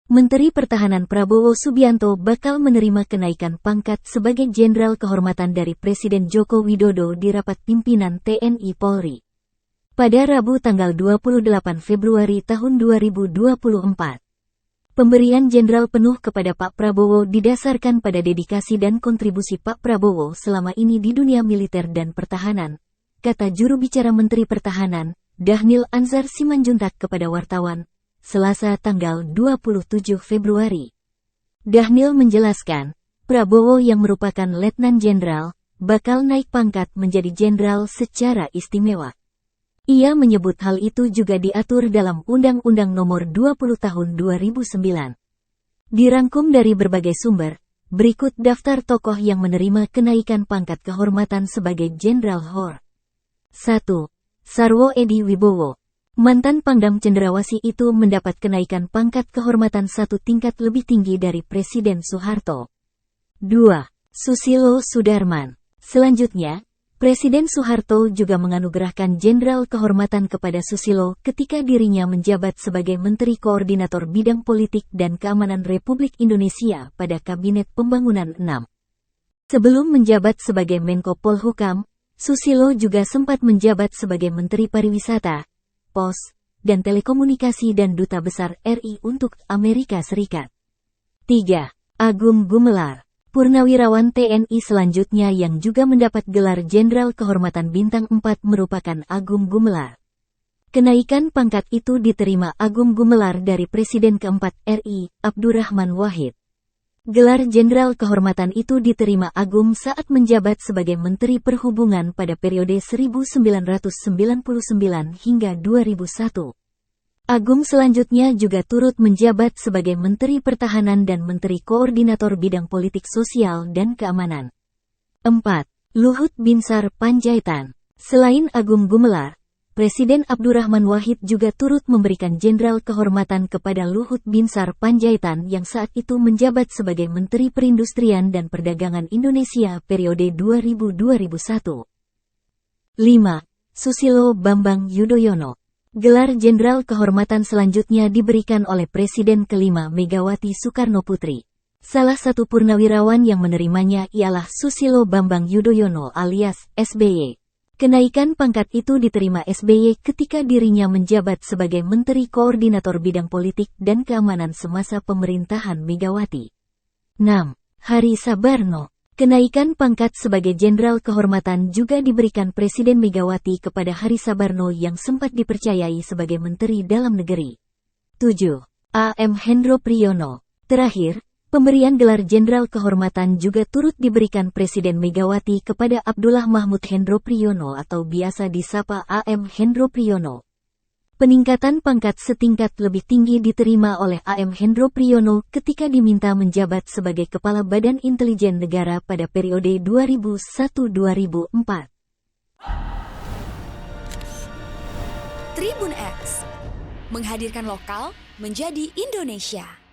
Menteri Pertahanan Prabowo Subianto bakal menerima kenaikan pangkat sebagai Jenderal Kehormatan dari Presiden Joko Widodo di rapat pimpinan TNI Polri. Pada Rabu tanggal 28 Februari tahun 2024. Pemberian jenderal penuh kepada Pak Prabowo didasarkan pada dedikasi dan kontribusi Pak Prabowo selama ini di dunia militer dan pertahanan, kata juru bicara Menteri Pertahanan, Dhanil Anzar Simanjuntak kepada wartawan, Selasa tanggal 27 Februari. Dhanil menjelaskan, Prabowo yang merupakan Letnan Jenderal, bakal naik pangkat menjadi Jenderal secara istimewa. Ia menyebut hal itu juga diatur dalam Undang-Undang Nomor 20 Tahun 2009. Dirangkum dari berbagai sumber, berikut daftar tokoh yang menerima kenaikan pangkat kehormatan sebagai Jenderal HOR. 1. Sarwo Edi Wibowo. Mantan Pangdam Cendrawasih itu mendapat kenaikan pangkat kehormatan satu tingkat lebih tinggi dari Presiden Soeharto. 2. Susilo Sudarman. Selanjutnya, Presiden Soeharto juga menganugerahkan Jenderal Kehormatan kepada Susilo ketika dirinya menjabat sebagai Menteri Koordinator Bidang Politik dan Keamanan Republik Indonesia pada Kabinet Pembangunan 6. Sebelum menjabat sebagai Menko Polhukam, Susilo juga sempat menjabat sebagai Menteri Pariwisata, Pos, dan Telekomunikasi dan Duta Besar RI untuk Amerika Serikat. 3. Agung Gumelar. Purnawirawan TNI selanjutnya yang juga mendapat gelar Jenderal Kehormatan Bintang 4 merupakan Agung Gumelar. Kenaikan pangkat itu diterima Agung Gumelar dari Presiden keempat RI, Abdurrahman Wahid. Gelar Jenderal Kehormatan itu diterima Agung saat menjabat sebagai Menteri Perhubungan pada periode 1999 hingga 2001. Agung selanjutnya juga turut menjabat sebagai Menteri Pertahanan dan Menteri Koordinator Bidang Politik Sosial dan Keamanan. 4. Luhut Binsar Panjaitan. Selain Agung Gumelar, Presiden Abdurrahman Wahid juga turut memberikan Jenderal Kehormatan kepada Luhut Binsar Panjaitan yang saat itu menjabat sebagai Menteri Perindustrian dan Perdagangan Indonesia periode 2000-2001. 5. Susilo Bambang Yudhoyono. Gelar Jenderal Kehormatan selanjutnya diberikan oleh Presiden kelima Megawati Soekarnoputri. Salah satu purnawirawan yang menerimanya ialah Susilo Bambang Yudhoyono alias SBY. Kenaikan pangkat itu diterima SBY ketika dirinya menjabat sebagai Menteri Koordinator Bidang Politik dan Keamanan semasa pemerintahan Megawati. 6. Hari Sabarno. Kenaikan pangkat sebagai Jenderal Kehormatan juga diberikan Presiden Megawati kepada Hari Sabarno yang sempat dipercayai sebagai Menteri Dalam Negeri. 7. A.M. Hendro Priyono. Terakhir, pemberian gelar Jenderal Kehormatan juga turut diberikan Presiden Megawati kepada Abdullah Mahmud Hendro Priyono atau biasa disapa A.M. Hendro Priyono. Peningkatan pangkat setingkat lebih tinggi diterima oleh A.M. Hendro Priyono ketika diminta menjabat sebagai Kepala Badan Intelijen Negara pada periode 2001-2004. Tribun X menghadirkan lokal menjadi Indonesia.